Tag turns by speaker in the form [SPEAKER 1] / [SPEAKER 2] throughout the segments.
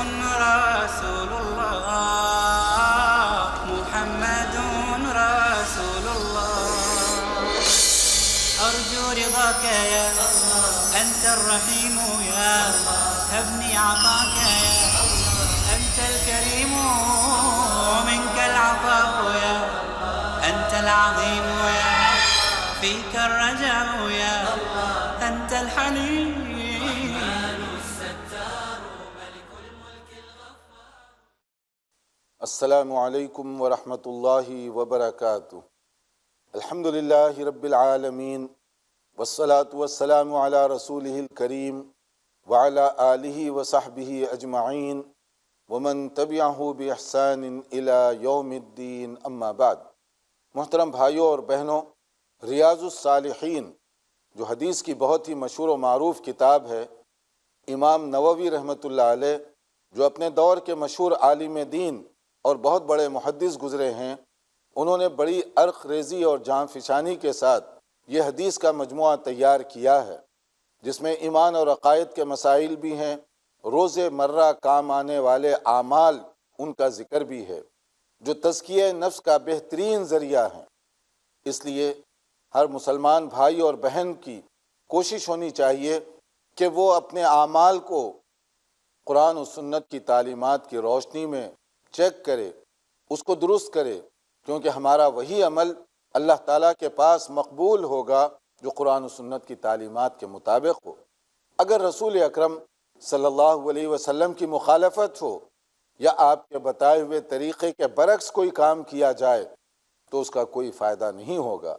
[SPEAKER 1] رسول الله محمد رسول الله. أرجو رضاك يا أنت الرحيم يا هبني عطاك يا أنت الكريم منك العطاء يا أنت العظيم يا فيك الرجاء يا أنت الحليم.
[SPEAKER 2] السلام علیکم ورحمۃ اللہ وبرکاتہ. الحمد للہ رب العالمین والصلاة والسلام علی رسولہ الکریم وعلی آلہ وصحبہ اجمعین ومن تبعہ بإحسان الی یوم الدین. اما بعد. محترم بھائیوں اور بہنوں، ریاض الصالحین جو حدیث کی بہت ہی مشہور و معروف کتاب ہے، امام نووی رحمۃ اللہ علیہ جو اپنے دور کے مشہور عالم دین اور بہت بڑے محدث گزرے ہیں، انہوں نے بڑی عرق ریزی اور جان فشانی کے ساتھ یہ حدیث کا مجموعہ تیار کیا ہے، جس میں ایمان اور عقائد کے مسائل بھی ہیں، روز مرہ کام آنے والے اعمال ان کا ذکر بھی ہے، جو تزکیہ نفس کا بہترین ذریعہ ہیں. اس لیے ہر مسلمان بھائی اور بہن کی کوشش ہونی چاہیے کہ وہ اپنے اعمال کو قرآن و سنت کی تعلیمات کی روشنی میں چیک کرے، اس کو درست کرے، کیونکہ ہمارا وہی عمل اللہ تعالیٰ کے پاس مقبول ہوگا جو قرآن و سنت کی تعلیمات کے مطابق ہو. اگر رسول اکرم صلی اللہ علیہ وسلم کی مخالفت ہو یا آپ کے بتائے ہوئے طریقے کے برعکس کوئی کام کیا جائے تو اس کا کوئی فائدہ نہیں ہوگا.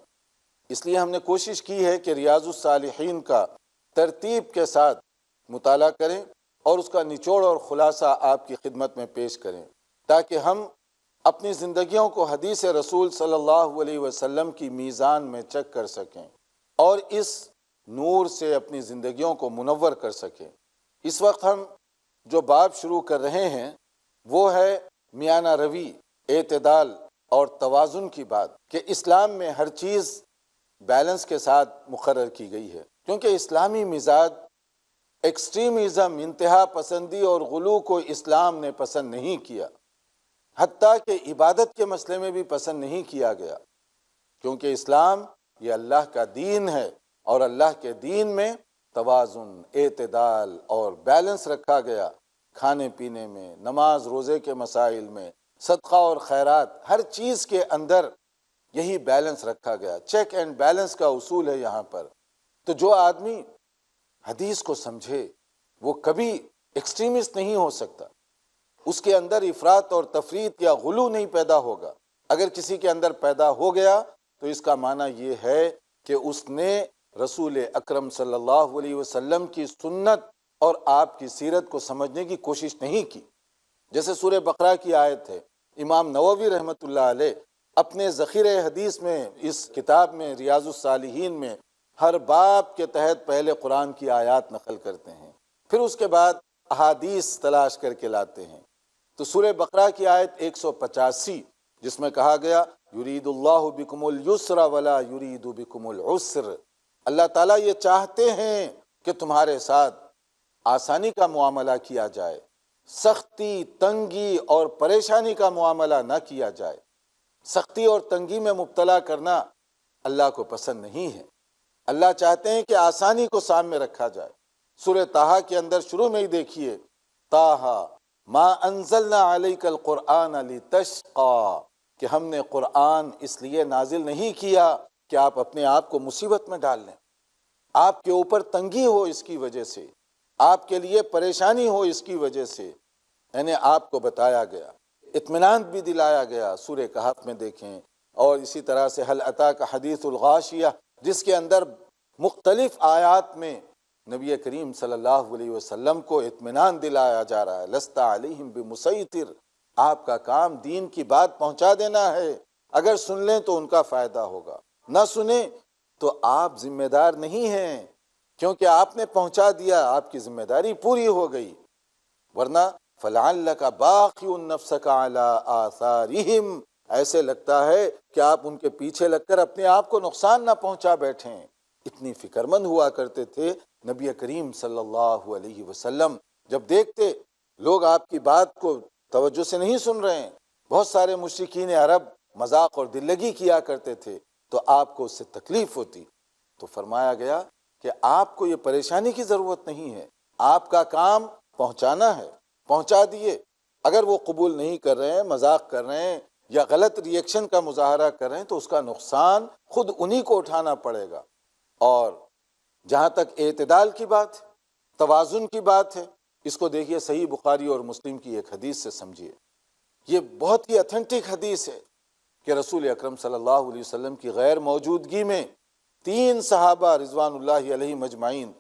[SPEAKER 2] اس لیے ہم نے کوشش کی ہے کہ ریاض الصالحین کا ترتیب کے ساتھ مطالعہ کریں اور اس کا نچوڑ اور خلاصہ آپ کی خدمت میں پیش کریں، تاکہ ہم اپنی زندگیوں کو حدیث رسول صلی اللہ علیہ وسلم کی میزان میں چیک کر سکیں اور اس نور سے اپنی زندگیوں کو منور کر سکیں. اس وقت ہم جو باب شروع کر رہے ہیں وہ ہے میانہ روی، اعتدال اور توازن کی بات، کہ اسلام میں ہر چیز بیلنس کے ساتھ مقرر کی گئی ہے، کیونکہ اسلامی مزاج ایکسٹریمزم، انتہا پسندی اور غلو کو اسلام نے پسند نہیں کیا، حتیٰ کہ عبادت کے مسئلے میں بھی پسند نہیں کیا گیا، کیونکہ اسلام یہ اللہ کا دین ہے اور اللہ کے دین میں توازن، اعتدال اور بیلنس رکھا گیا. کھانے پینے میں، نماز روزے کے مسائل میں، صدقہ اور خیرات، ہر چیز کے اندر یہی بیلنس رکھا گیا. چیک اینڈ بیلنس کا اصول ہے یہاں پر. تو جو آدمی حدیث کو سمجھے وہ کبھی ایکسٹریمسٹ نہیں ہو سکتا، اس کے اندر افراط اور تفریط یا غلو نہیں پیدا ہوگا. اگر کسی کے اندر پیدا ہو گیا تو اس کا معنی یہ ہے کہ اس نے رسول اکرم صلی اللہ علیہ وسلم کی سنت اور آپ کی سیرت کو سمجھنے کی کوشش نہیں کی. جیسے سورہ بقرہ کی آیت ہے، امام نووی رحمۃ اللہ علیہ اپنے ذخیرہ حدیث میں، اس کتاب میں ریاض الصالحین میں، ہر باب کے تحت پہلے قرآن کی آیات نقل کرتے ہیں، پھر اس کے بعد احادیث تلاش کر کے لاتے ہیں. تو سورہ بقرہ کی آیت 185 جس میں کہا گیا یرید اللہ بکم الیسر ولا یرید بکم العسر، اللہ تعالیٰ یہ چاہتے ہیں کہ تمہارے ساتھ آسانی کا معاملہ کیا جائے، سختی، تنگی اور پریشانی کا معاملہ نہ کیا جائے. سختی اور تنگی میں مبتلا کرنا اللہ کو پسند نہیں ہے. اللہ چاہتے ہیں کہ آسانی کو سامنے رکھا جائے. سورہ طٰہٰ کے اندر شروع میں ہی دیکھیے، طٰہٰ ما انزلنا علیک القرآن لتشقی، کہ ہم نے قرآن اس لیے نازل نہیں کیا کہ آپ اپنے آپ کو مصیبت میں ڈال لیں، آپ کے اوپر تنگی ہو اس کی وجہ سے، آپ کے لیے پریشانی ہو اس کی وجہ سے. یعنی آپ کو بتایا گیا، اطمینان بھی دلایا گیا. سورہ کہف میں دیکھیں، اور اسی طرح سے هل اتاک حدیث الغاشیہ، جس کے اندر مختلف آیات میں نبی کریم صلی اللہ علیہ وسلم کو اطمینان دلایا جا رہا ہے. لست علیہم بمسیطر، آپ کا کام دین کی بات پہنچا دینا ہے. اگر سن لیں تو ان کا فائدہ ہوگا، نہ سنیں تو آپ ذمہ دار نہیں ہیں، کیونکہ آپ نے پہنچا دیا، آپ کی ذمہ داری پوری ہو گئی. ورنہ فَلَعَلَّكَ بَاخِعٌ نَفْسَكَ عَلَىٰ آثَارِهِمْ، ایسے لگتا ہے کہ آپ ان کے پیچھے لگ کر اپنے آپ کو نقصان نہ پہنچا بیٹھیں. اتنی فکر مند ہوا کرتے تھے نبی کریم صلی اللہ علیہ وسلم. جب دیکھتے لوگ آپ کی بات کو توجہ سے نہیں سن رہے ہیں۔ بہت سارے مشرکین عرب مذاق اور دل لگی کیا کرتے تھے تو آپ کو اس سے تکلیف ہوتی، تو فرمایا گیا کہ آپ کو یہ پریشانی کی ضرورت نہیں ہے، آپ کا کام پہنچانا ہے، پہنچا دیے۔ اگر وہ قبول نہیں کر رہے ہیں، مذاق کر رہے ہیں یا غلط ری ایکشن کا مظاہرہ کر رہے ہیں تو اس کا نقصان خود انہی کو اٹھانا پڑے گا۔ اور جہاں تک اعتدال کی بات ہے، توازن کی بات ہے، اس کو دیکھیے صحیح بخاری اور مسلم کی ایک حدیث سے سمجھیے۔ یہ بہت ہی اتھینٹک حدیث ہے کہ رسول اکرم صلی اللہ علیہ وسلم کی غیر موجودگی میں 3 صحابہ رضوان اللہ علیہ مجمعین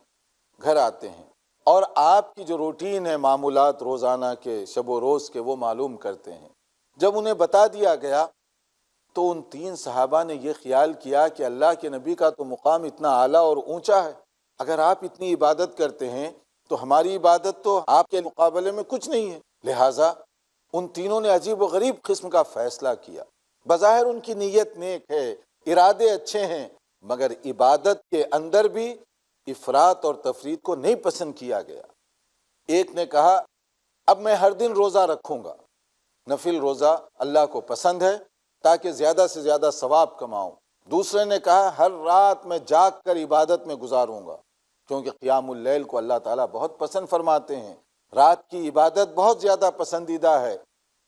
[SPEAKER 2] گھر آتے ہیں اور آپ کی جو روٹین ہے، معمولات روزانہ کے، شب و روز کے، وہ معلوم کرتے ہیں۔ جب انہیں بتا دیا گیا تو ان 3 صحابہ نے یہ خیال کیا کہ اللہ کے نبی کا تو مقام اتنا اعلیٰ اور اونچا ہے، اگر آپ اتنی عبادت کرتے ہیں تو ہماری عبادت تو آپ کے مقابلے میں کچھ نہیں ہے۔ لہٰذا ان تینوں نے عجیب و غریب قسم کا فیصلہ کیا۔ بظاہر ان کی نیت نیک ہے، ارادے اچھے ہیں، مگر عبادت کے اندر بھی افراط اور تفریط کو نہیں پسند کیا گیا۔ ایک نے کہا اب میں ہر دن روزہ رکھوں گا، نفل روزہ اللہ کو پسند ہے تاکہ زیادہ سے زیادہ ثواب کماؤں۔ دوسرے نے کہا ہر رات میں جاگ کر عبادت میں گزاروں گا، کیونکہ قیام اللیل کو اللہ تعالیٰ بہت پسند فرماتے ہیں، رات کی عبادت بہت زیادہ پسندیدہ ہے،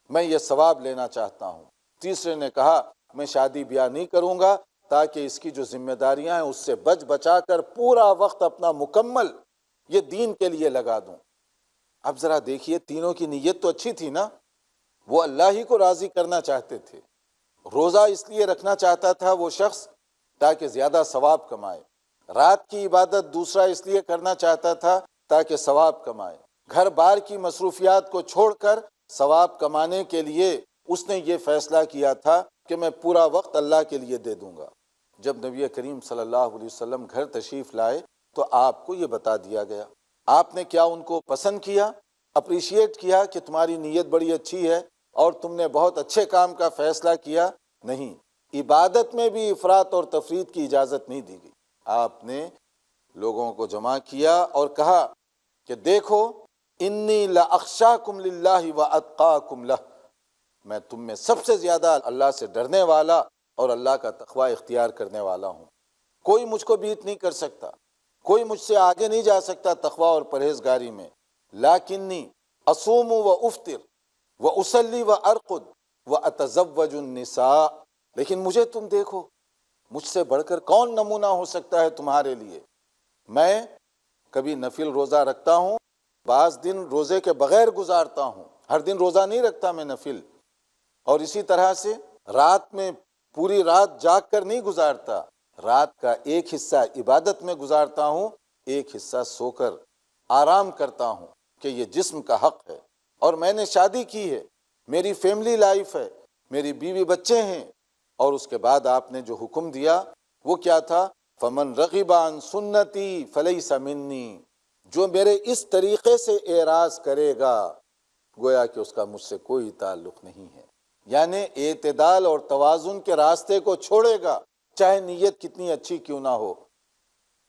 [SPEAKER 2] میں یہ ثواب لینا چاہتا ہوں۔ تیسرے نے کہا میں شادی بیاہ نہیں کروں گا تاکہ اس کی جو ذمہ داریاں ہیں اس سے بچا کر پورا وقت اپنا مکمل یہ دین کے لیے لگا دوں۔ اب ذرا دیکھیے، تینوں کی نیت تو اچھی تھی نا، وہ اللہ ہی کو راضی کرنا چاہتے تھے۔ روزہ اس لیے رکھنا چاہتا تھا وہ شخص تاکہ زیادہ ثواب کمائے، رات کی عبادت دوسرا اس لیے کرنا چاہتا تھا تاکہ ثواب کمائے، گھر بار کی مصروفیات کو چھوڑ کر ثواب کمانے کے لیے اس نے یہ فیصلہ کیا تھا کہ میں پورا وقت اللہ کے لیے دے دوں گا۔ جب نبی کریم صلی اللہ علیہ وسلم گھر تشریف لائے تو آپ کو یہ بتا دیا گیا۔ آپ نے کیا ان کو پسند کیا، اپریشیٹ کیا کہ تمہاری نیت بڑی اچھی ہے اور تم نے بہت اچھے کام کا فیصلہ کیا؟ نہیں، عبادت میں بھی افراط اور تفریط کی اجازت نہیں دی گئی۔ آپ نے لوگوں کو جمع کیا اور کہا کہ دیکھو انی لاخشاکم للہ واتقاکم لہ، میں تم میں سب سے زیادہ اللہ سے ڈرنے والا اور اللہ کا تقوی اختیار کرنے والا ہوں۔ کوئی مجھ کو بیٹ نہیں کر سکتا، کوئی مجھ سے آگے نہیں جا سکتا تقوی اور پرہیزگاری میں۔ لیکنی اصوم و افطر و اصلی و ارقد و اتزوج النساء، لیکن مجھے تم دیکھو، مجھ سے بڑھ کر کون نمونہ ہو سکتا ہے تمہارے لیے؟ میں کبھی نفل روزہ رکھتا ہوں، بعض دن روزے کے بغیر گزارتا ہوں، ہر دن روزہ نہیں رکھتا میں نفل، اور اسی طرح سے رات میں پوری رات جاگ کر نہیں گزارتا، رات کا ایک حصہ عبادت میں گزارتا ہوں، ایک حصہ سو کر آرام کرتا ہوں، کہ یہ جسم کا حق ہے، اور میں نے شادی کی ہے، میری فیملی لائف ہے، میری بیوی بچے ہیں۔ اور اس کے بعد آپ نے جو حکم دیا وہ کیا تھا؟ فمن رغب عن سنتی فلیس منی، جو میرے اس طریقے سے اعراض کرے گا گویا کہ اس کا مجھ سے کوئی تعلق نہیں ہے۔ یعنی اعتدال اور توازن کے راستے کو چھوڑے گا، چاہے نیت کتنی اچھی کیوں نہ ہو،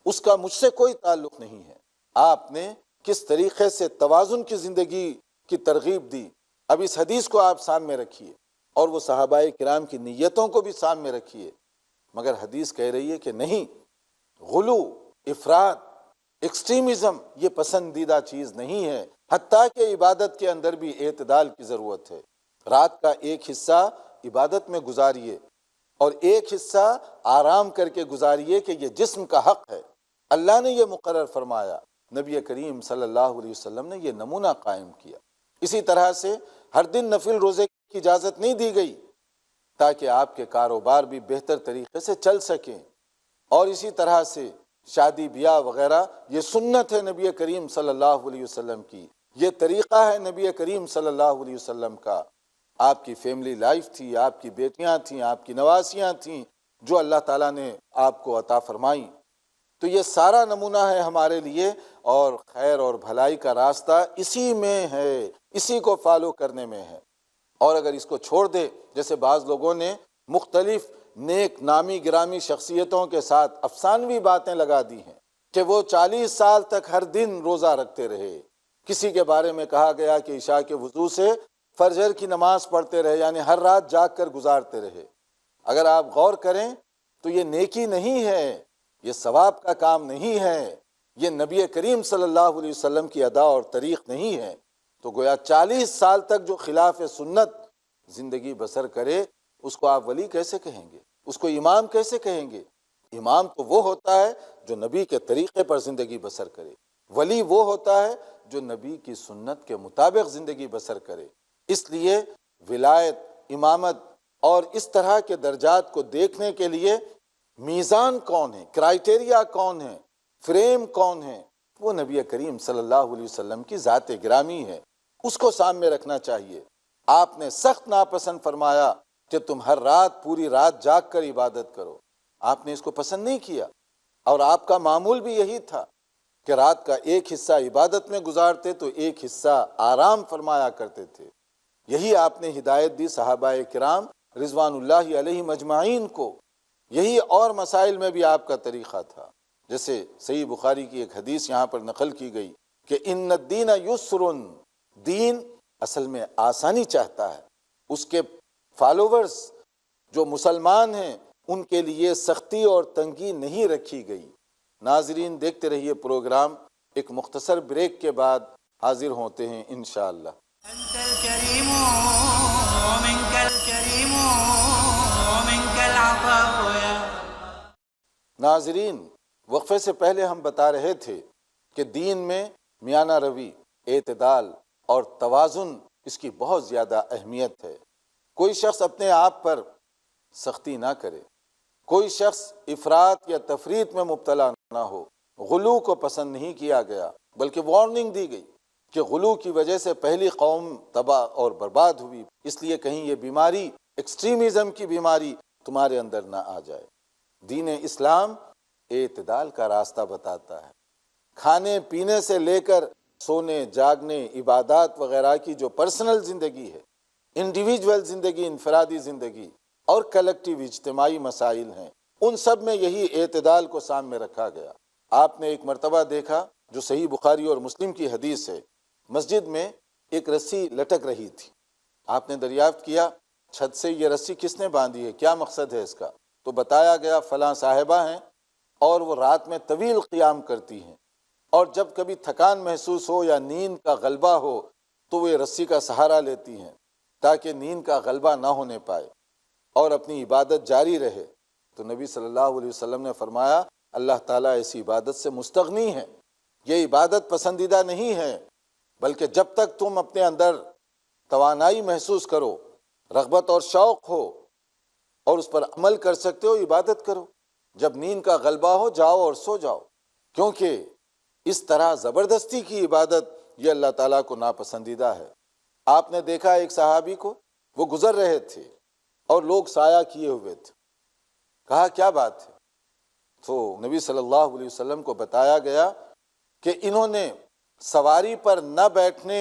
[SPEAKER 2] اس کا مجھ سے کوئی تعلق نہیں ہے۔ آپ نے کس طریقے سے توازن کی زندگی کی ترغیب دی، اب اس حدیث کو آپ سامنے رکھیے اور وہ صحابہ کرام کی نیتوں کو بھی سامنے رکھیے، مگر حدیث کہہ رہی ہے کہ نہیں، غلو، افراط، ایکسٹریمزم یہ پسندیدہ چیز نہیں ہے، حتیٰ کہ عبادت کے اندر بھی اعتدال کی ضرورت ہے۔ رات کا ایک حصہ عبادت میں گزاریے اور ایک حصہ آرام کر کے گزاریے، کہ یہ جسم کا حق ہے، اللہ نے یہ مقرر فرمایا، نبی کریم صلی اللہ علیہ وسلم نے یہ نمونہ قائم کیا۔ اسی طرح سے ہر دن نفل روزے کی اجازت نہیں دی گئی تاکہ آپ کے کاروبار بھی بہتر طریقے سے چل سکیں، اور اسی طرح سے شادی بیاہ وغیرہ یہ سنت ہے نبی کریم صلی اللہ علیہ وسلم کی، یہ طریقہ ہے نبی کریم صلی اللہ علیہ وسلم کا۔ آپ کی فیملی لائف تھی، آپ کی بیٹیاں تھیں، آپ کی نواسیاں تھیں جو اللہ تعالیٰ نے آپ کو عطا فرمائیں، تو یہ سارا نمونہ ہے ہمارے لیے، اور خیر اور بھلائی کا راستہ اسی میں ہے، اسی کو فالو کرنے میں ہے۔ اور اگر اس کو چھوڑ دے، جیسے بعض لوگوں نے مختلف نیک نامی گرامی شخصیتوں کے ساتھ افسانوی باتیں لگا دی ہیں کہ وہ 40 سال تک ہر دن روزہ رکھتے رہے، کسی کے بارے میں کہا گیا کہ عشاء کے وضو سے فجر کی نماز پڑھتے رہے، یعنی ہر رات جاگ کر گزارتے رہے۔ اگر آپ غور کریں تو یہ نیکی نہیں ہے، یہ ثواب کا کام نہیں ہے، یہ نبی کریم صلی اللہ علیہ وسلم کی ادا اور طریق نہیں ہے۔ تو گویا 40 سال تک جو خلاف سنت زندگی بسر کرے اس کو آپ ولی کیسے کہیں گے؟ اس کو امام کیسے کہیں گے؟ امام تو وہ ہوتا ہے جو نبی کے طریقے پر زندگی بسر کرے، ولی وہ ہوتا ہے جو نبی کی سنت کے مطابق زندگی بسر کرے۔ اس لیے ولایت، امامت اور اس طرح کے درجات کو دیکھنے کے لیے میزان کون ہے، کرائیٹیریا کون ہے، فریم کون ہے؟ وہ نبی کریم صلی اللہ علیہ وسلم کی ذات گرامی ہے، اس کو سامنے رکھنا چاہیے۔ آپ نے سخت ناپسند فرمایا کہ تم ہر رات پوری رات جاگ کر عبادت کرو، آپ نے اس کو پسند نہیں کیا، اور آپ کا معمول بھی یہی تھا کہ رات کا ایک حصہ عبادت میں گزارتے تو ایک حصہ آرام فرمایا کرتے تھے۔ یہی آپ نے ہدایت دی صحابہ کرام رضوان اللہ علیہ مجمعین کو، یہی اور مسائل میں بھی آپ کا طریقہ تھا۔ جیسے صحیح بخاری کی ایک حدیث یہاں پر نقل کی گئی کہ ان الدین یسر، دین اصل میں آسانی چاہتا ہے، اس کے فالوورز جو مسلمان ہیں ان کے لیے سختی اور تنگی نہیں رکھی گئی۔ ناظرین دیکھتے رہیے پروگرام، ایک مختصر بریک کے بعد حاضر ہوتے ہیں انشاءاللہ۔
[SPEAKER 1] أنت الكريم ومنك الكريم ومنك العطاء يا
[SPEAKER 2] ناظرین، وقفے سے پہلے ہم بتا رہے تھے کہ دین میں میانہ روی، اعتدال اور توازن اس کی بہت زیادہ اہمیت ہے۔ کوئی شخص اپنے آپ پر سختی نہ کرے، کوئی شخص افراط یا تفریط میں مبتلا نہ ہو۔ غلو کو پسند نہیں کیا گیا، بلکہ وارننگ دی گئی کہ غلو کی وجہ سے پہلی قوم تباہ اور برباد ہوئی، اس لیے کہیں یہ بیماری، ایکسٹریمزم کی بیماری تمہارے اندر نہ آ جائے۔ دین اسلام اعتدال کا راستہ بتاتا ہے۔ کھانے پینے سے لے کر سونے، جاگنے، عبادات وغیرہ کی جو پرسنل زندگی ہے، انڈیویجول زندگی، انفرادی زندگی اور کلیکٹیو اجتماعی مسائل ہیں، ان سب میں یہی اعتدال کو سامنے رکھا گیا۔ آپ نے ایک مرتبہ دیکھا جو صحیح بخاری اور مسلم کی حدیث ہے، مسجد میں ایک رسی لٹک رہی تھی۔ آپ نے دریافت کیا چھت سے یہ رسی کس نے باندھی ہے، کیا مقصد ہے اس کا؟ تو بتایا گیا فلاں صاحبہ ہیں اور وہ رات میں طویل قیام کرتی ہیں، اور جب کبھی تھکان محسوس ہو یا نیند کا غلبہ ہو تو وہ رسی کا سہارا لیتی ہیں تاکہ نیند کا غلبہ نہ ہونے پائے اور اپنی عبادت جاری رہے۔ تو نبی صلی اللہ علیہ وسلم نے فرمایا اللہ تعالیٰ ایسی عبادت سے مستغنی ہے، یہ عبادت پسندیدہ نہیں ہے، بلکہ جب تک تم اپنے اندر توانائی محسوس کرو، رغبت اور شوق ہو اور اس پر عمل کر سکتے ہو، عبادت کرو۔ جب نیند کا غلبہ ہو جاؤ اور سو جاؤ، کیونکہ اس طرح زبردستی کی عبادت یہ اللہ تعالیٰ کو ناپسندیدہ ہے۔ آپ نے دیکھا ایک صحابی کو، وہ گزر رہے تھے اور لوگ سایہ کیے ہوئے تھے، کہا کیا بات ہے؟ تو نبی صلی اللہ علیہ وسلم کو بتایا گیا کہ انہوں نے سواری پر نہ بیٹھنے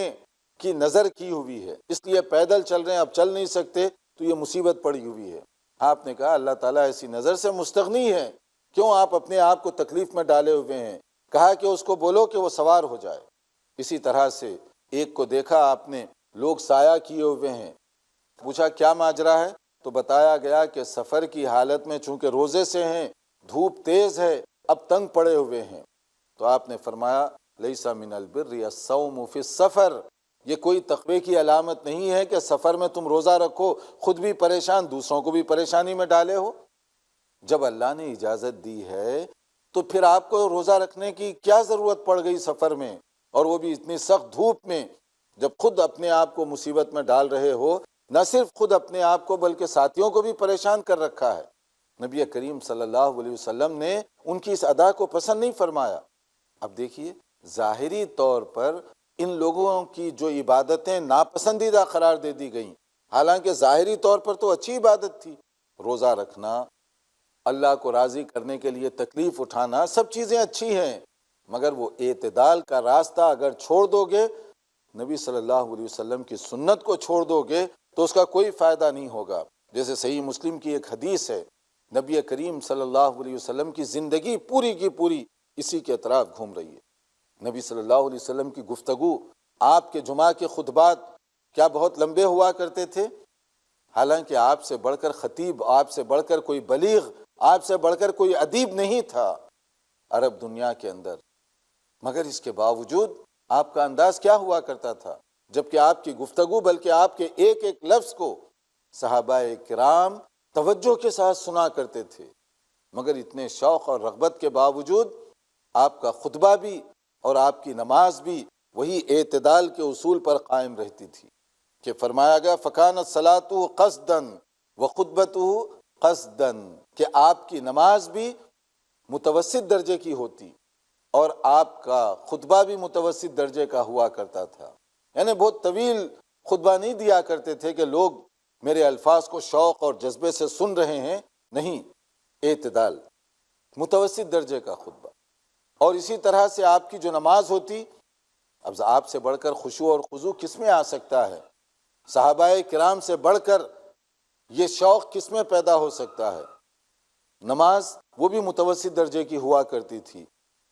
[SPEAKER 2] کی نظر کی ہوئی ہے، اس لیے پیدل چل رہے ہیں، اب چل نہیں سکتے تو یہ مصیبت پڑی ہوئی ہے۔ آپ نے کہا اللہ تعالیٰ ایسی نظر سے مستغنی ہے، کیوں آپ اپنے آپ کو تکلیف میں ڈالے ہوئے ہیں؟ کہا کہ اس کو بولو کہ وہ سوار ہو جائے۔ اسی طرح سے ایک کو دیکھا آپ نے، لوگ سایہ کیے ہوئے ہیں، پوچھا کیا ماجرا ہے؟ تو بتایا گیا کہ سفر کی حالت میں چونکہ روزے سے ہیں، دھوپ تیز ہے، اب تنگ پڑے ہوئے ہیں۔ تو آپ نے فرمایا لیس من البر الصوم فی السفر، یہ کوئی تقوی کی علامت نہیں ہے کہ سفر میں تم روزہ رکھو، خود بھی پریشان، دوسروں کو بھی پریشانی میں ڈالے ہو۔ جب اللہ نے اجازت دی ہے تو پھر آپ کو روزہ رکھنے کی کیا ضرورت پڑ گئی سفر میں، اور وہ بھی اتنی سخت دھوپ میں، جب خود اپنے آپ کو مصیبت میں ڈال رہے ہو، نہ صرف خود اپنے آپ کو بلکہ ساتھیوں کو بھی پریشان کر رکھا ہے۔ نبی کریم صلی اللہ علیہ وسلم نے ان کی اس ادا کو پسند نہیں فرمایا۔ اب دیکھیے ظاہری طور پر ان لوگوں کی جو عبادتیں ناپسندیدہ قرار دے دی گئیں، حالانکہ ظاہری طور پر تو اچھی عبادت تھی، روزہ رکھنا، اللہ کو راضی کرنے کے لیے تکلیف اٹھانا، سب چیزیں اچھی ہیں، مگر وہ اعتدال کا راستہ اگر چھوڑ دو گے، نبی صلی اللہ علیہ وسلم کی سنت کو چھوڑ دو گے تو اس کا کوئی فائدہ نہیں ہوگا۔ جیسے صحیح مسلم کی ایک حدیث ہے، نبی کریم صلی اللہ علیہ وسلم کی زندگی پوری کی پوری اسی کے اطراف گھوم رہی ہے۔ نبی صلی اللہ علیہ وسلم کی گفتگو، آپ کے جمعہ کے خطبات کیا بہت لمبے ہوا کرتے تھے؟ حالانکہ آپ سے بڑھ کر خطیب، آپ سے بڑھ کر کوئی بلیغ، آپ سے بڑھ کر کوئی ادیب نہیں تھا عرب دنیا کے اندر، مگر اس کے باوجود آپ کا انداز کیا ہوا کرتا تھا؟ جبکہ آپ کی گفتگو، بلکہ آپ کے ایک ایک لفظ کو صحابہ کرام توجہ کے ساتھ سنا کرتے تھے، مگر اتنے شوق اور رغبت کے باوجود آپ کا خطبہ بھی اور آپ کی نماز بھی وہی اعتدال کے اصول پر قائم رہتی تھی کہ فرمایا گیا فَكَانَتْ صَلَاتُهُ قَصْدًا وَخُطْبَتُهُ قَصْدًا، کہ آپ کی نماز بھی متوسط درجے کی ہوتی اور آپ کا خطبہ بھی متوسط درجے کا ہوا کرتا تھا، یعنی بہت طویل خطبہ نہیں دیا کرتے تھے کہ لوگ میرے الفاظ کو شوق اور جذبے سے سن رہے ہیں، نہیں، اعتدال، متوسط درجے کا خطبہ۔ اور اسی طرح سے آپ کی جو نماز ہوتی، اب آپ سے بڑھ کر خشوع اور خضوع کس میں آ سکتا ہے؟ صحابہ کرام سے بڑھ کر یہ شوق کس میں پیدا ہو سکتا ہے؟ نماز وہ بھی متوسط درجے کی ہوا کرتی تھی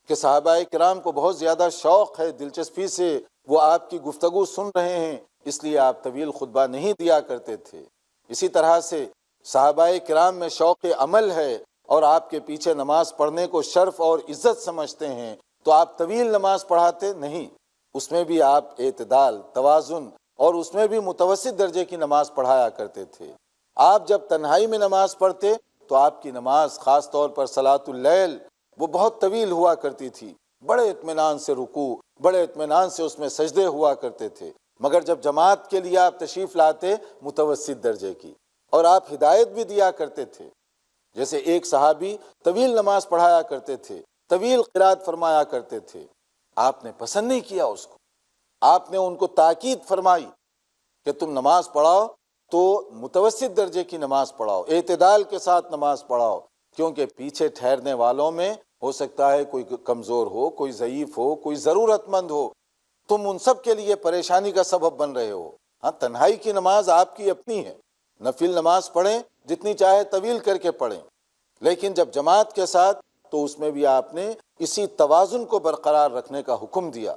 [SPEAKER 2] کہ صحابہ کرام کو بہت زیادہ شوق ہے، دلچسپی سے وہ آپ کی گفتگو سن رہے ہیں، اس لیے آپ طویل خطبہ نہیں دیا کرتے تھے۔ اسی طرح سے صحابہ کرام میں شوق عمل ہے اور آپ کے پیچھے نماز پڑھنے کو شرف اور عزت سمجھتے ہیں، تو آپ طویل نماز پڑھاتے نہیں، اس میں بھی آپ اعتدال، توازن اور اس میں بھی متوسط درجے کی نماز پڑھایا کرتے تھے۔ آپ جب تنہائی میں نماز پڑھتے تو آپ کی نماز، خاص طور پر صلاۃ اللیل، وہ بہت طویل ہوا کرتی تھی، بڑے اطمینان سے رکوع، بڑے اطمینان سے اس میں سجدے ہوا کرتے تھے، مگر جب جماعت کے لیے آپ تشریف لاتے متوسط درجے کی، اور آپ ہدایت بھی دیا کرتے تھے۔ جیسے ایک صحابی طویل نماز پڑھایا کرتے تھے، طویل قرات فرمایا کرتے تھے، آپ نے پسند نہیں کیا اس کو، آپ نے ان کو تاکید فرمائی کہ تم نماز پڑھاؤ تو متوسط درجے کی نماز پڑھاؤ، اعتدال کے ساتھ نماز پڑھاؤ، کیونکہ پیچھے ٹھہرنے والوں میں ہو سکتا ہے کوئی کمزور ہو، کوئی ضعیف ہو، کوئی ضرورت مند ہو، تم ان سب کے لیے پریشانی کا سبب بن رہے ہو۔ ہاں، تنہائی کی نماز آپ کی اپنی ہے، نفل نماز پڑھیں جتنی چاہے طویل کر کے پڑھیں، لیکن جب جماعت کے ساتھ تو اس میں بھی آپ نے اسی توازن کو برقرار رکھنے کا حکم دیا،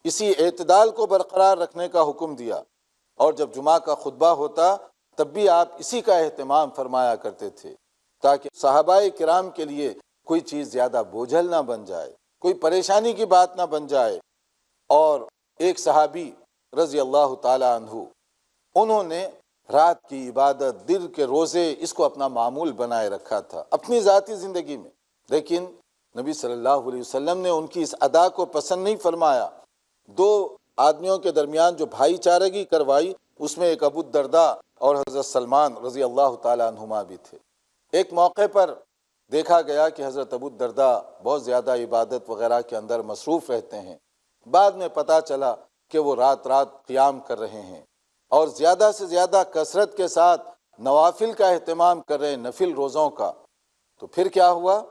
[SPEAKER 2] اسی اعتدال کو برقرار رکھنے کا حکم دیا، اور جب جمعہ کا خطبہ ہوتا تب بھی آپ اسی کا اہتمام فرمایا کرتے تھے تاکہ صحابہ کرام کے لیے کوئی چیز زیادہ بوجھل نہ بن جائے، کوئی پریشانی کی بات نہ بن جائے۔ اور ایک صحابی رضی اللہ تعالی عنہ، انہوں نے رات کی عبادت، دل کے روزے، اس کو اپنا معمول بنائے رکھا تھا اپنی ذاتی زندگی میں، لیکن نبی صلی اللہ علیہ وسلم نے ان کی اس ادا کو پسند نہیں فرمایا۔ دو آدمیوں کے درمیان جو بھائی چارگی کروائی، اس میں ایک ابو الدرداء اور حضرت سلمان رضی اللہ تعالی عنہما بھی تھے۔ ایک موقع پر دیکھا گیا کہ حضرت ابو الدرداء بہت زیادہ عبادت وغیرہ کے اندر مصروف رہتے ہیں، بعد میں پتہ چلا کہ وہ رات رات قیام کر رہے ہیں اور زیادہ سے زیادہ کثرت کے ساتھ نوافل کا اہتمام کر رہے ہیں، نفل روزوں کا۔ تو پھر کیا ہوا؟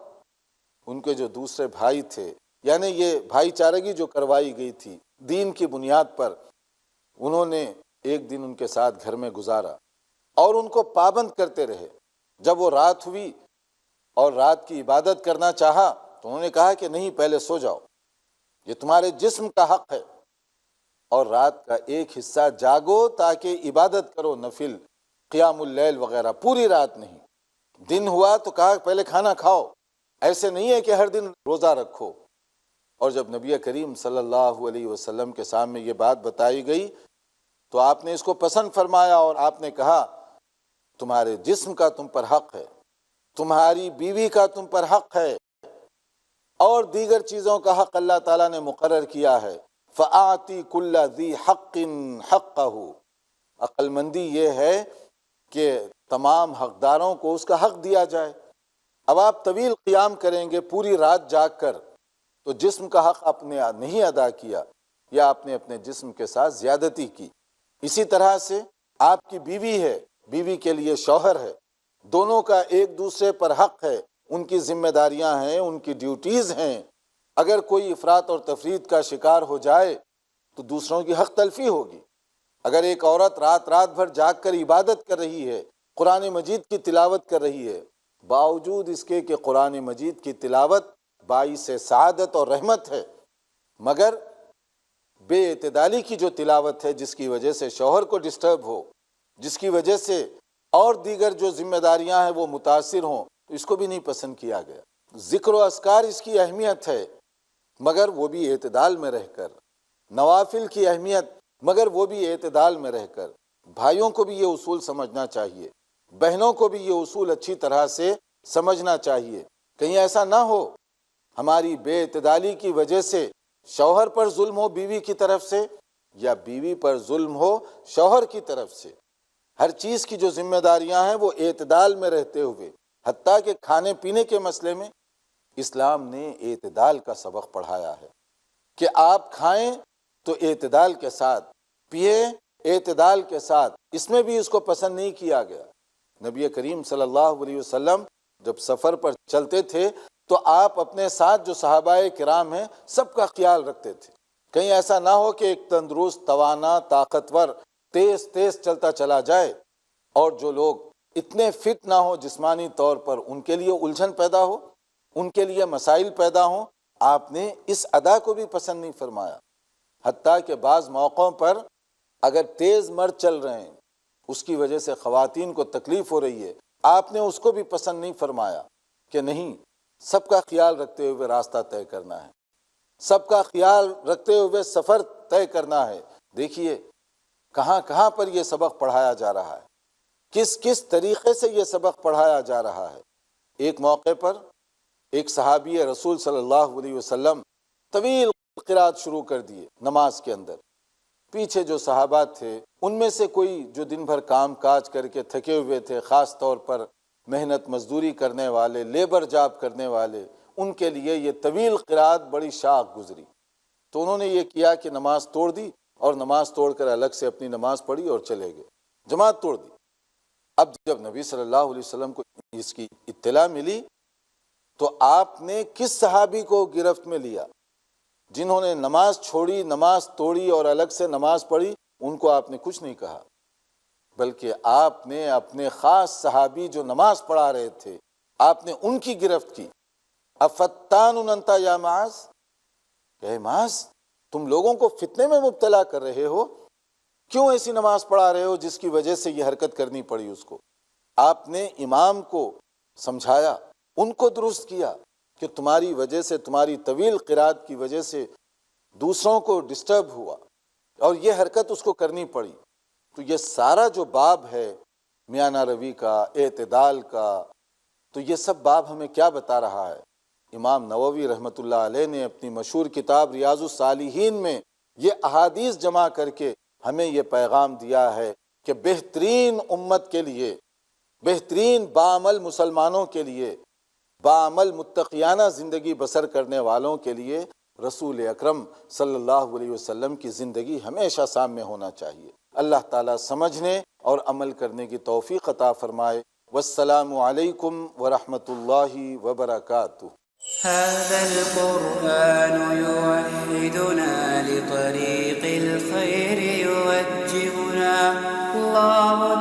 [SPEAKER 2] ان کے جو دوسرے بھائی تھے، یعنی یہ بھائی چارگی جو کروائی گئی تھی دین کی بنیاد پر، انہوں نے ایک دن ان کے ساتھ گھر میں گزارا اور ان کو پابند کرتے رہے۔ جب وہ رات ہوئی اور رات کی عبادت کرنا چاہا تو انہوں نے کہا کہ نہیں، پہلے سو جاؤ، یہ تمہارے جسم کا حق ہے، اور رات کا ایک حصہ جاگو تاکہ عبادت کرو، نفل، قیام اللیل وغیرہ، پوری رات نہیں۔ دن ہوا تو کہا پہلے کھانا کھاؤ، ایسے نہیں ہے کہ ہر دن روزہ رکھو۔ اور جب نبی کریم صلی اللہ علیہ وسلم کے سامنے یہ بات بتائی گئی تو آپ نے اس کو پسند فرمایا اور آپ نے کہا تمہارے جسم کا تم پر حق ہے، تمہاری بیوی کا تم پر حق ہے، اور دیگر چیزوں کا حق اللہ تعالیٰ نے مقرر کیا ہے۔ فَآتِ كُلَّ ذِي حَقٍ حَقَّهُ، عقل مندی یہ ہے کہ تمام حقداروں کو اس کا حق دیا جائے۔ اب آپ طویل قیام کریں گے پوری رات جاگ کر تو جسم کا حق آپ نے نہیں ادا کیا، یا آپ نے اپنے جسم کے ساتھ زیادتی کی۔ اسی طرح سے آپ کی بیوی ہے، بیوی کے لیے شوہر ہے، دونوں کا ایک دوسرے پر حق ہے، ان کی ذمہ داریاں ہیں، ان کی ڈیوٹیز ہیں۔ اگر کوئی افراط اور تفریط کا شکار ہو جائے تو دوسروں کی حق تلفی ہوگی۔ اگر ایک عورت رات رات بھر جاگ کر عبادت کر رہی ہے، قرآن مجید کی تلاوت کر رہی ہے، باوجود اس کے کہ قرآن مجید کی تلاوت باعث سعادت اور رحمت ہے، مگر بے اعتدالی کی جو تلاوت ہے، جس کی وجہ سے شوہر کو ڈسٹرب ہو، جس کی وجہ سے اور دیگر جو ذمہ داریاں ہیں وہ متاثر ہوں، تو اس کو بھی نہیں پسند کیا گیا۔ ذکر و اذکار اس کی اہمیت ہے، مگر وہ بھی اعتدال میں رہ کر، نوافل کی اہمیت مگر وہ بھی اعتدال میں رہ کر۔ بھائیوں کو بھی یہ اصول سمجھنا چاہیے، بہنوں کو بھی یہ اصول اچھی طرح سے سمجھنا چاہیے۔ کہیں ایسا نہ ہو ہماری بے اعتدالی کی وجہ سے شوہر پر ظلم ہو بیوی کی طرف سے، یا بیوی پر ظلم ہو شوہر کی طرف سے۔ ہر چیز کی جو ذمہ داریاں ہیں وہ اعتدال میں رہتے ہوئے، حتیٰ کہ کھانے پینے کے مسئلے میں اسلام نے اعتدال کا سبق پڑھایا ہے کہ آپ کھائیں تو اعتدال کے ساتھ، پیئیں اعتدال کے ساتھ۔ اس میں بھی اس کو پسند نہیں کیا گیا۔ نبی کریم صلی اللہ علیہ وسلم جب سفر پر چلتے تھے تو آپ اپنے ساتھ جو صحابہ کرام ہیں سب کا خیال رکھتے تھے، کہیں ایسا نہ ہو کہ ایک تندرست، توانا، طاقتور تیز تیز چلتا چلا جائے اور جو لوگ اتنے فٹ نہ ہو جسمانی طور پر، ان کے لیے الجھن پیدا ہو، ان کے لیے مسائل پیدا ہوں۔ آپ نے اس ادا کو بھی پسند نہیں فرمایا۔ حتیٰ کہ بعض موقعوں پر اگر تیز مرد چل رہے ہیں، اس کی وجہ سے خواتین کو تکلیف ہو رہی ہے، آپ نے اس کو بھی پسند نہیں فرمایا کہ نہیں، سب کا خیال رکھتے ہوئے راستہ طے کرنا ہے، سب کا خیال رکھتے ہوئے سفر طے کرنا ہے۔ دیکھیے کہاں کہاں پر یہ سبق پڑھایا جا رہا ہے، کس کس طریقے سے یہ سبق پڑھایا جا رہا ہے۔ ایک موقع پر ایک صحابی رسول صلی اللہ علیہ وسلم طویل قرات شروع کر دیے نماز کے اندر۔ پیچھے جو صحابہ تھے ان میں سے کوئی جو دن بھر کام کاج کر کے تھکے ہوئے تھے، خاص طور پر محنت مزدوری کرنے والے، لیبر جاب کرنے والے، ان کے لیے یہ طویل قرات بڑی شاق گزری۔ تو انہوں نے یہ کیا کہ نماز توڑ دی، اور نماز توڑ کر الگ سے اپنی نماز پڑھی اور چلے گئے، جماعت توڑ دی۔ اب جب نبی صلی اللہ علیہ وسلم کو اس کی اطلاع ملی تو آپ نے کس صحابی کو گرفت میں لیا؟ جنہوں نے نماز چھوڑی، نماز توڑی اور الگ سے نماز پڑھی، ان کو آپ نے کچھ نہیں کہا، بلکہ آپ نے اپنے خاص صحابی جو نماز پڑھا رہے تھے، آپ نے ان کی گرفت کی۔ افتان انت یا معاذ، کہ معاذ تم لوگوں کو فتنے میں مبتلا کر رہے ہو، کیوں ایسی نماز پڑھا رہے ہو جس کی وجہ سے یہ حرکت کرنی پڑی اس کو؟ آپ نے امام کو سمجھایا، ان کو درست کیا کہ تمہاری وجہ سے، تمہاری طویل قرات کی وجہ سے دوسروں کو ڈسٹرب ہوا اور یہ حرکت اس کو کرنی پڑی۔ تو یہ سارا جو باب ہے میانہ روی کا، اعتدال کا، تو یہ سب باب ہمیں کیا بتا رہا ہے؟ امام نووی رحمۃ اللہ علیہ نے اپنی مشہور کتاب ریاض الصالحین میں یہ احادیث جمع کر کے ہمیں یہ پیغام دیا ہے کہ بہترین امت کے لیے، بہترین باعمل مسلمانوں کے لیے، باعمل متقیانہ زندگی بسر کرنے والوں کے لیے رسول اکرم صلی اللہ علیہ وسلم کی زندگی ہمیشہ سامنے ہونا چاہیے۔ اللہ تعالیٰ سمجھنے اور عمل کرنے کی توفیق عطا فرمائے۔ والسلام علیکم ورحمۃ اللہ وبرکاتہ۔
[SPEAKER 1] هذا القرآن يوحدنا لطريق الخير يوجهنا الله